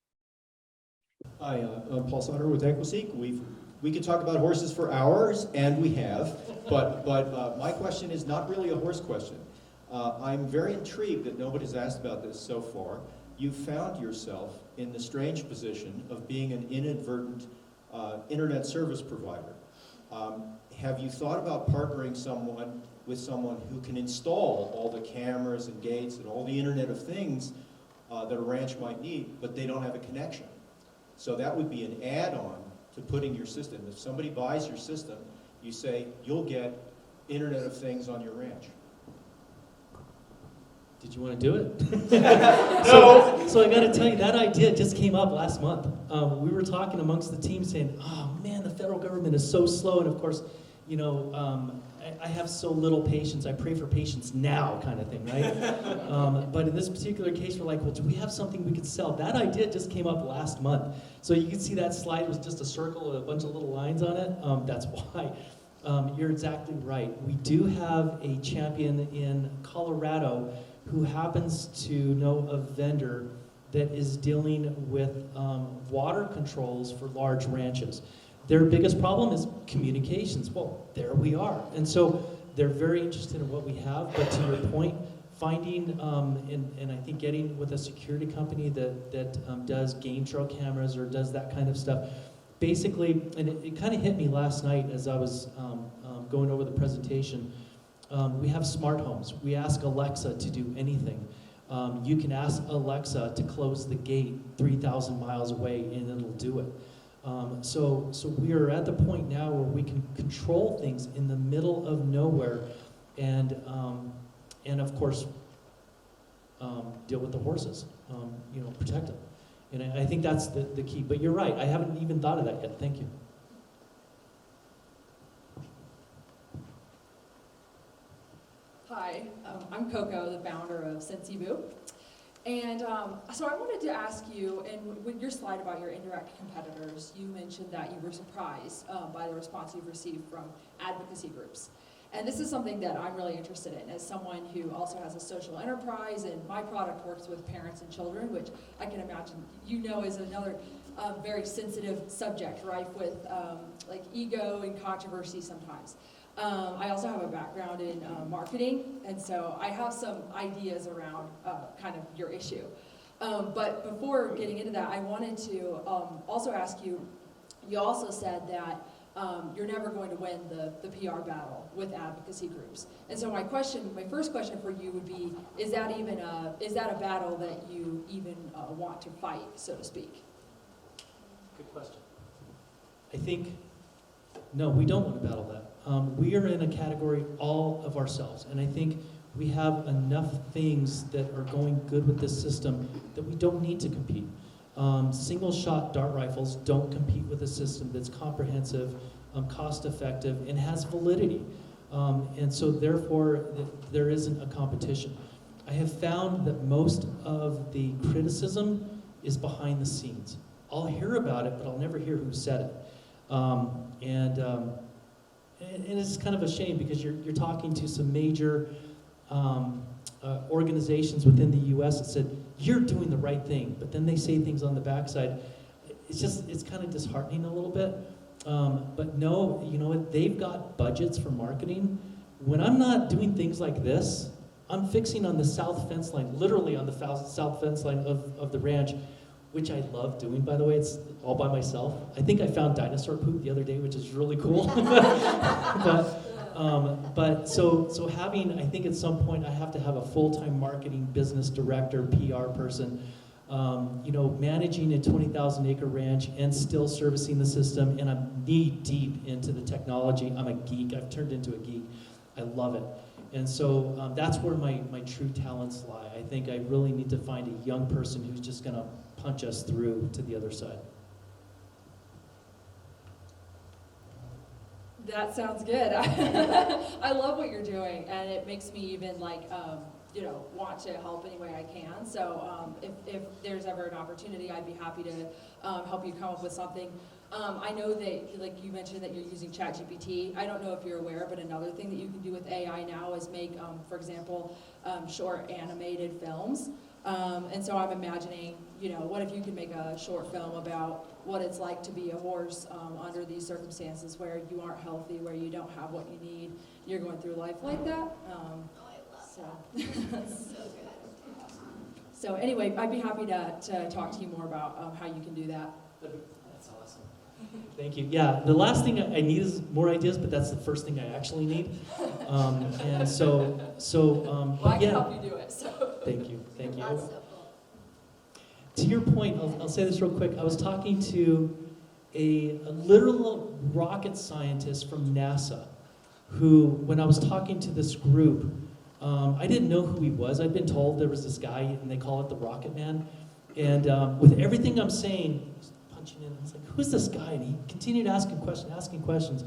Speaker 3: Hi, I'm Paul Sauter with Equiseek. We could talk about horses for hours, and we have, but my question is not really a horse question. I'm very intrigued that nobody's asked about this so far. You found yourself in the strange position of being an inadvertent internet service provider. Have you thought about partnering with someone who can install all the cameras and gates and all the Internet of Things that a ranch might need, but they don't have a connection? So that would be an add-on to putting your system. If somebody buys your system, you say, you'll get Internet of Things on your ranch.
Speaker 4: Did you want to do it? So I got to tell you, that idea just came up last month. We were talking amongst the team saying, oh man, the federal government is so slow. And of course, you know, I have so little patience. I pray for patience now kind of thing, right? But in this particular case, we're like, well, do we have something we could sell? That idea just came up last month. So you can see that slide was just a circle with a bunch of little lines on it. That's why. You're exactly right. We do have a champion in Colorado who happens to know a vendor that is dealing with water controls for large ranches. Their biggest problem is communications. Well, there we are. And so they're very interested in what we have, but to your point, finding, and I think getting with a security company that does game trail cameras or does that kind of stuff, basically, and it kind of hit me last night as I was going over the presentation. We have smart homes. We ask Alexa to do anything. You can ask Alexa to close the gate 3,000 miles away and it'll do it. So we are at the point now where we can control things in the middle of nowhere and of course, deal with the horses, you know, protect them. And I think that's the key. But you're right, I haven't even thought of that yet. Thank you.
Speaker 13: Hi, I'm Coco, the founder of Sensibu. And so I wanted to ask you, and with your slide about your indirect competitors, you mentioned that you were surprised by the response you've received from advocacy groups. And this is something that I'm really interested in as someone who also has a social enterprise, and my product works with parents and children, which I can imagine you know is another very sensitive subject, rife with like ego and controversy sometimes. I also have a background in marketing, and so I have some ideas around kind of your issue. But before getting into that, I wanted to also ask you, you also said that you're never going to win the PR battle with advocacy groups. And so my first question for you would be, is that a battle that you even want to fight, so to speak?
Speaker 4: Good question. I think, no, we don't want to battle that. We are in a category all of ourselves, and I think we have enough things that are going good with this system that we don't need to compete. Single-shot dart rifles don't compete with a system that's comprehensive, cost-effective, and has validity. And so therefore, there isn't a competition. I have found that most of the criticism is behind the scenes. I'll hear about it, but I'll never hear who said it. And it's kind of a shame because you're talking to some major organizations within the U.S. that said, you're doing the right thing, but then they say things on the backside. It's kind of disheartening a little bit. But no, you know what, they've got budgets for marketing. When I'm not doing things like this, I'm fixing on the south fence line, literally on the south fence line of the ranch, which I love doing, by the way. It's all by myself. I think I found dinosaur poop the other day, which is really cool. But so having, I think at some point I have to have a full-time marketing business director, PR person, you know, managing a 20,000-acre ranch and still servicing the system, and I'm knee-deep into the technology. I'm a geek. I've turned into a geek. I love it. And so that's where my true talents lie. I think I really need to find a young person who's just going to punch us through to the other side.
Speaker 13: That sounds good. I love what you're doing, and it makes me even like, you know, want to help any way I can. So if there's ever an opportunity, I'd be happy to help you come up with something. I know that, like you mentioned, that you're using ChatGPT. I don't know if you're aware, but another thing that you can do with AI now is make, for example, short animated films. And so I'm imagining, you know, what if you could make a short film about what it's like to be a horse under these circumstances where you aren't healthy, where you don't have what you need, you're going through life like that. So anyway, I'd be happy to talk to you more about how you can do that.
Speaker 4: That's awesome. Thank you. Yeah, the last thing I need is more ideas, but that's the first thing I actually need. And so
Speaker 13: well, I can help you do it. So.
Speaker 4: Thank you.
Speaker 7: That's so cool.
Speaker 4: to your point, I'll say this real quick. I was talking to a literal rocket scientist from NASA who, when I was talking to this group, I didn't know who he was. I'd been told there was this guy, and they call it the Rocket Man. And with everything I'm saying, I was punching in, I was like, who's this guy? And he continued asking questions.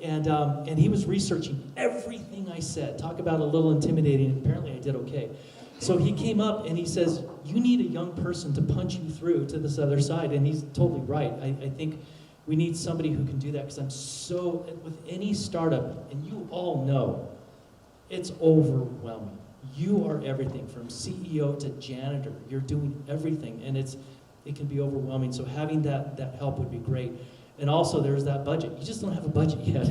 Speaker 4: And he was researching everything I said. Talk about a little intimidating, and apparently I did okay. So he came up and he says, you need a young person to punch you through to this other side. And he's totally right. I think we need somebody who can do that, because I'm so, with any startup, and you all know, it's overwhelming. You are everything, from CEO to janitor. You're doing everything, and it can be overwhelming. So having that help would be great. And also there's that budget. You just don't have a budget yet.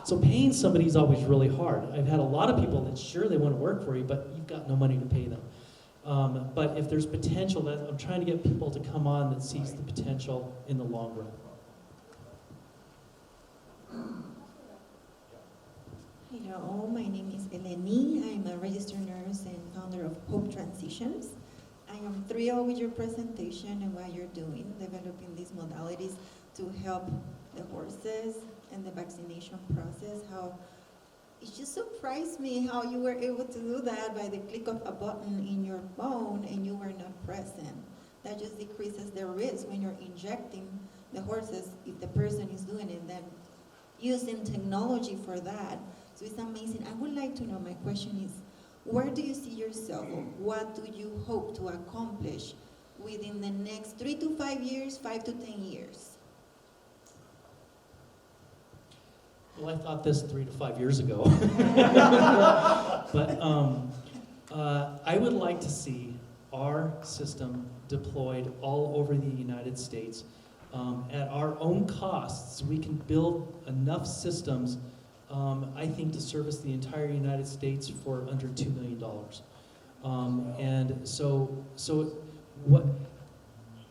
Speaker 4: So paying somebody is always really hard. I've had a lot of people that sure they want to work for you, but you've got no money to pay them. But if there's potential, that I'm trying to get people to come on that sees the potential in the long run.
Speaker 14: Hello, my name is Eleni. I'm a registered nurse and founder of Hope Transitions. I am thrilled with your presentation and what you're doing, developing these modalities to help the horses and the vaccination process. How it just surprised me how you were able to do that by the click of a button in your phone and you were not present. That just decreases the risk when you're injecting the horses if the person is doing it, then using technology for that. So it's amazing. I would like to know, my question is, where do you see yourself? What do you hope to accomplish within the next 3 to 5 years, 5 to 10 years?
Speaker 4: Well, I thought this 3 to 5 years ago. But I would like to see our system deployed all over the United States at our own costs. We can build enough systems, I think, to service the entire United States for under $2 million. And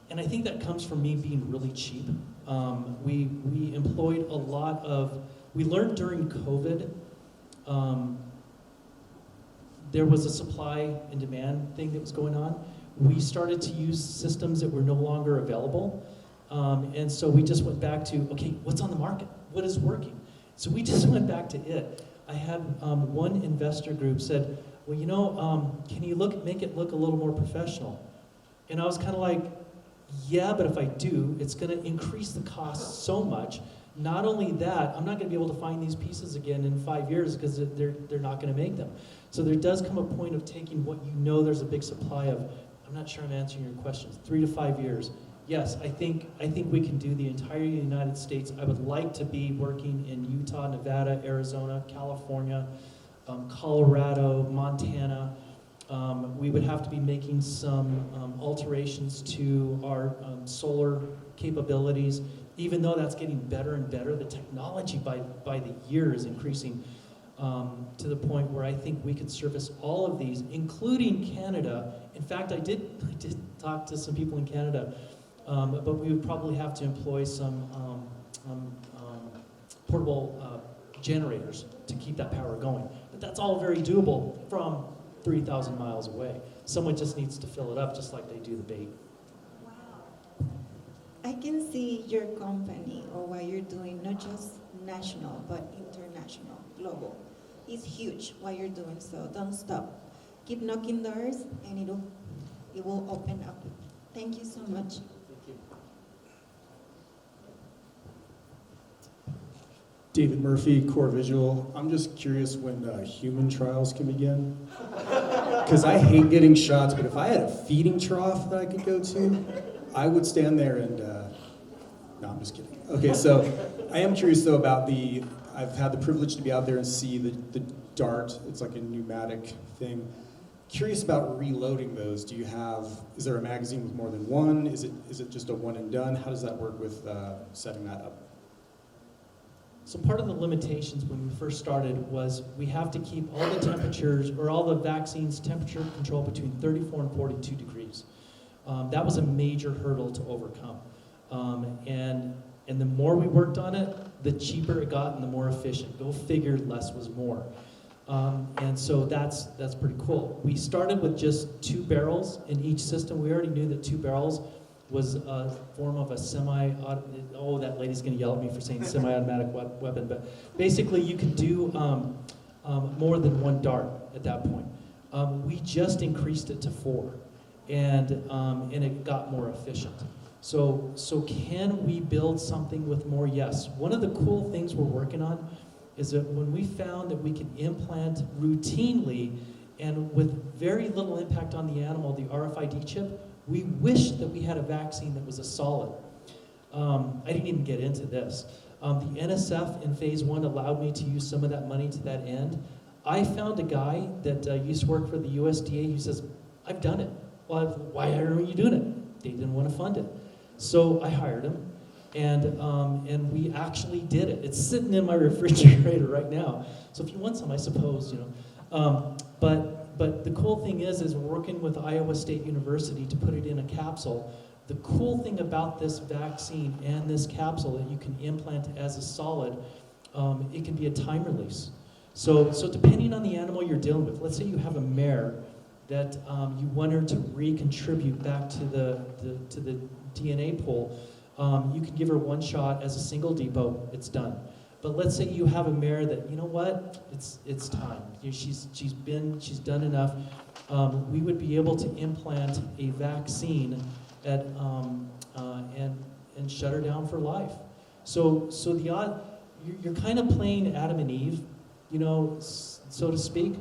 Speaker 4: and I think that comes from me being really cheap. We employed a lot of, we learned during COVID, there was a supply and demand thing that was going on. We started to use systems that were no longer available. And so we just went back to, okay, what's on the market? What is working? So we just went back to it. I had one investor group said, well, you know, can you make it look a little more professional? And I was kind of like, yeah, but if I do, it's going to increase the cost so much. Not only that, I'm not going to be able to find these pieces again in 5 years because they're not going to make them. So there does come a point of taking what you know there's a big supply of. I'm not sure I'm answering your questions. 3 to 5 years. Yes, I think we can do the entire United States. I would like to be working in Utah, Nevada, Arizona, California, Colorado, Montana. We would have to be making some alterations to our solar capabilities. Even though that's getting better and better, the technology by the year is increasing to the point where I think we could service all of these, including Canada. In fact, I did talk to some people in Canada. But we would probably have to employ some portable generators to keep that power going. But that's all very doable from 3,000 miles away. Someone just needs to fill it up just like they do the bait.
Speaker 14: Wow. I can see your company or what you're doing, not just national, but international, global. It's huge what you're doing, so don't stop. Keep knocking doors and it will open up. Thank you so much.
Speaker 15: David Murphy, Core Visual. I'm just curious when human trials can begin. Because I hate getting shots, but if I had a feeding trough that I could go to, I would stand there and, no, I'm just kidding. Okay, so I am curious though about I've had the privilege to be out there and see the dart. It's like a pneumatic thing. Curious about reloading those. Is there a magazine with more than one? Is it just a one and done? How does that work with setting that up?
Speaker 4: So part of the limitations when we first started was we have to keep all the temperatures, or all the vaccines temperature control between 34 and 42 degrees. That was a major hurdle to overcome. And the more we worked on it, the cheaper it got and the more efficient. Go figure, less was more. And so that's pretty cool. We started with just 2 barrels in each system. We already knew that 2 barrels was a form of a oh, that lady's gonna yell at me for saying semi-automatic weapon, but basically you could do more than 1 dart at that point. We just increased it to 4, and it got more efficient. So can we build something with more? Yes. One of the cool things we're working on is that when we found that we can implant routinely and with very little impact on the animal, the RFID chip, we wish that we had a vaccine that was a solid. I didn't even get into this. The NSF in phase 1 allowed me to use some of that money to that end. I found a guy that used to work for the USDA who says, I've done it. Well, why are you doing it? They didn't want to fund it. So I hired him, and we actually did it. It's sitting in my refrigerator right now. So if you want some, I suppose, you know. But the cool thing is we're working with Iowa State University to put it in a capsule. The cool thing about this vaccine and this capsule that you can implant as a solid, it can be a time release. So depending on the animal you're dealing with, let's say you have a mare that you want her to recontribute back to the DNA pool, you can give her 1 shot as a single depot, it's done. But let's say you have a mare that, you know what, it's time. She's done enough. We would be able to implant a vaccine and shut her down for life. So you're kind of playing Adam and Eve, you know, so to speak,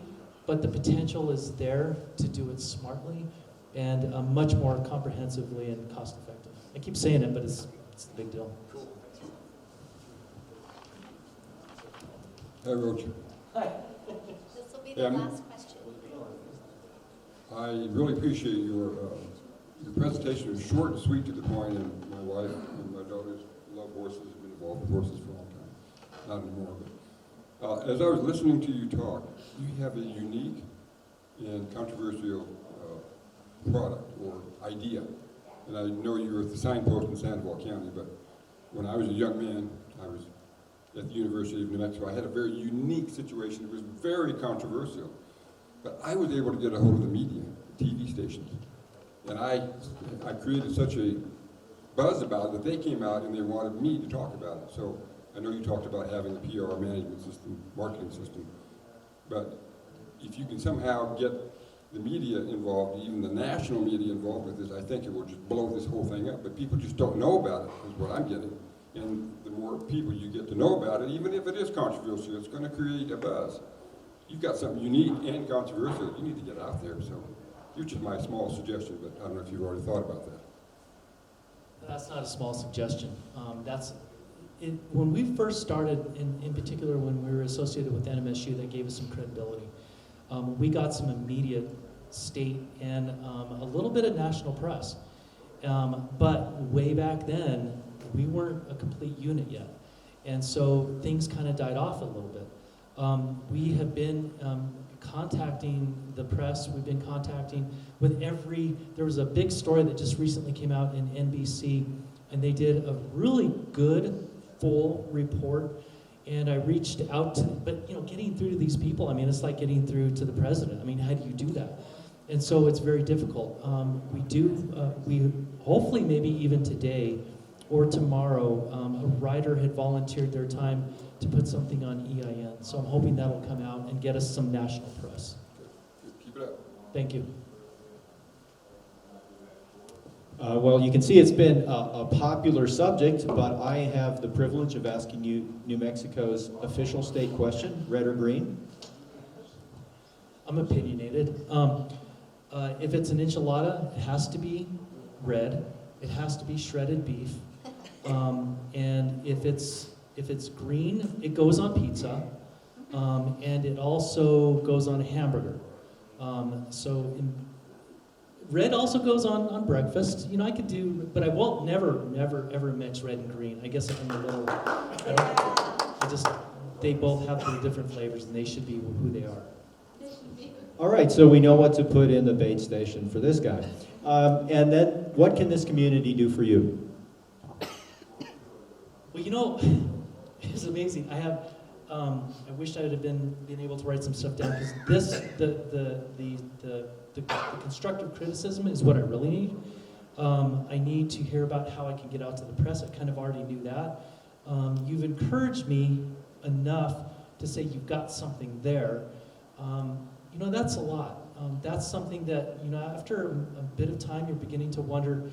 Speaker 4: but the potential is there to do it smartly and much more comprehensively and cost effective. I keep saying it, but it's a big deal.
Speaker 16: Hi, Roger.
Speaker 7: This will be the last question.
Speaker 16: I really appreciate your presentation. It was short and sweet to the point, and my wife and my daughters love horses, have been involved with horses for a long time. Not anymore, but as I was listening to you talk, you have a unique and controversial product or idea. And I know you were at the signpost in Sandoval County, but when I was a young man, I was at the University of New Mexico. I had a very unique situation. It was very controversial. But I was able to get a hold of the media, the TV stations. And I created such a buzz about it that they came out and they wanted me to talk about it. So I know you talked about having a PR management system, marketing system. But if you can somehow get the media involved, even the national media involved with this, I think it will just blow this whole thing up. But people just don't know about it, is what I'm getting. And the more people you get to know about it, even if it is controversial, it's going to create a buzz. You've got something unique and controversial. You need to get out there. So it's just my small suggestion, but I don't know if you've already thought about that.
Speaker 4: That's not a small suggestion. When we first started, in particular when we were associated with NMSU, that gave us some credibility. We got some immediate state and a little bit of national press. But way back then, we weren't a complete unit yet. And so things kind of died off a little bit. We have been contacting the press. We've been contacting with there was a big story that just recently came out in NBC, and they did a really good, full report. And I reached out to, but getting through to these people, I mean, it's like getting through to the president. I mean, how do you do that? And so it's very difficult. We hopefully maybe even today or tomorrow, a writer had volunteered their time to put something on EIN. So I'm hoping that'll come out and get us some national press.
Speaker 16: Good. Keep it up.
Speaker 4: Thank you.
Speaker 3: Well, you can see it's been a popular subject, but I have the privilege of asking you New Mexico's official state question, red or green?
Speaker 4: I'm opinionated. If it's an enchilada, it has to be red. It has to be shredded beef. And if it's green, it goes on pizza. And it also goes on a hamburger. Red also goes on breakfast. I could do, but I won't never ever mix red and green. I guess I'm a little, they both have the different flavors and they should be who they are.
Speaker 3: All right, so we know what to put in the bait station for this guy. And then what can this community do for you?
Speaker 4: Well, it's amazing. I have I wish I would have been able to write some stuff down, because the constructive criticism is what I really need. I need to hear about how I can get out to the press. I kind of already knew that. You've encouraged me enough to say you've got something there. That's a lot. That's something that, after a bit of time, you're beginning to wonder,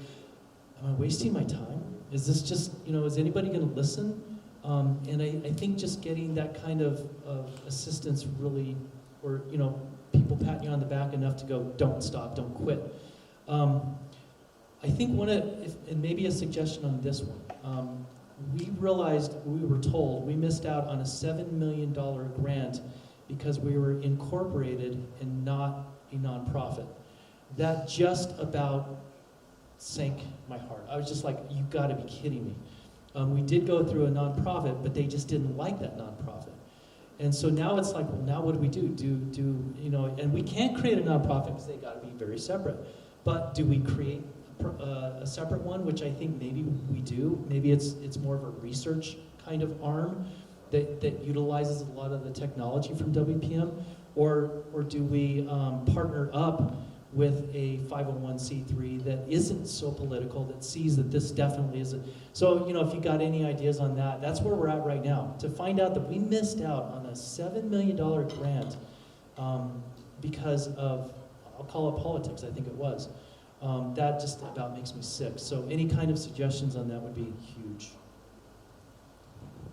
Speaker 4: am I wasting my time? Is this just, is anybody going to listen? And I think just getting that kind of assistance really, or, people patting you on the back enough to go, don't stop, don't quit. I think and maybe a suggestion on this one, we were told we missed out on a $7 million grant because we were incorporated and not a nonprofit. That just about sank my heart. I was just like, you gotta be kidding me. We did go through a nonprofit, but they just didn't like that nonprofit. And so now it's like, well, now what do we do? And we can't create a nonprofit because they gotta be very separate. But do we create a separate one, which I think maybe we do? Maybe it's more of a research kind of arm that utilizes a lot of the technology from WPM, or do we partner up with a 501c3 that isn't so political, that sees that this definitely isn't. So, if you got any ideas on that, that's where we're at right now. To find out that we missed out on a $7 million grant because of, I'll call it politics, I think it was. That just about makes me sick. So any kind of suggestions on that would be huge.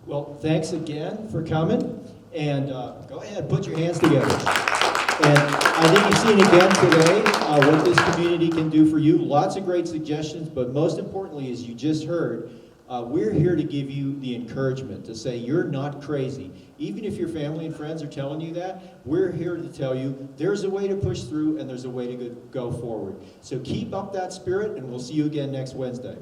Speaker 3: Well, thanks again for coming, and go ahead, put your hands together. And I think you've seen again today what this community can do for you. Lots of great suggestions, but most importantly, as you just heard, we're here to give you the encouragement to say you're not crazy. Even if your family and friends are telling you that, we're here to tell you there's a way to push through and there's a way to go forward. So keep up that spirit, and we'll see you again next Wednesday.